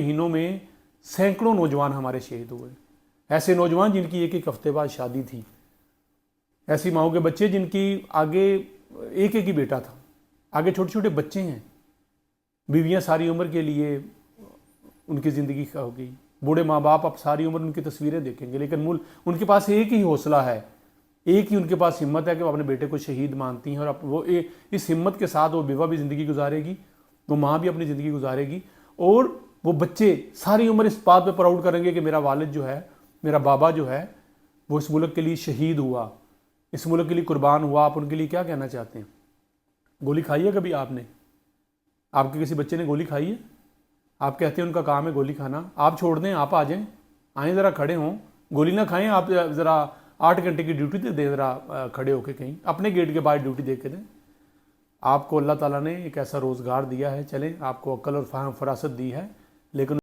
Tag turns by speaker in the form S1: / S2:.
S1: महीनों में सैकड़ों नौजवान हमारे शहीद हुए। ऐसे नौजवान जिनकी एक एक हफ्ते बाद शादी थी, ऐसी माओं के बच्चे जिनकी आगे एक एक ही बेटा था, आगे छोटे छोटे बच्चे हैं, बीवियां सारी उम्र के लिए उनकी ज़िंदगी हो गई, बूढ़े माँ बाप अब सारी उम्र उनकी तस्वीरें देखेंगे, लेकिन मूल उनके पास एक ही हौसला है, एक ही उनके पास हिम्मत है कि वो अपने बेटे को शहीद मानती हैं। और वो इस हिम्मत के साथ वो विवाह भी ज़िंदगी गुजारेगी, वो माँ भी अपनी ज़िंदगी गुजारेगी, और वो बच्चे सारी उम्र इस बात पे प्राउड करेंगे कि मेरा वालिद जो है, मेरा बाबा जो है, वो इस मुल्क के लिए शहीद हुआ, इस मुल्क के लिए कुर्बान हुआ। आप उनके लिए क्या कहना चाहते हैं? गोली खाई है कभी आपने? आपके किसी बच्चे ने गोली खाई है? आप कहते हैं उनका काम है गोली खाना, आप छोड़ दें, आप आ जाएं, आएँ ज़रा खड़े हों, गोली ना खाएं। आप ज़रा 8 घंटे की ड्यूटी दे दें, ज़रा खड़े होकर कहीं अपने गेट के बाहर ड्यूटी दे के दें। आपको अल्लाह ताला ने एक ऐसा रोज़गार दिया है, चलें, आपको अक्ल और फरासत दी है, लेकिन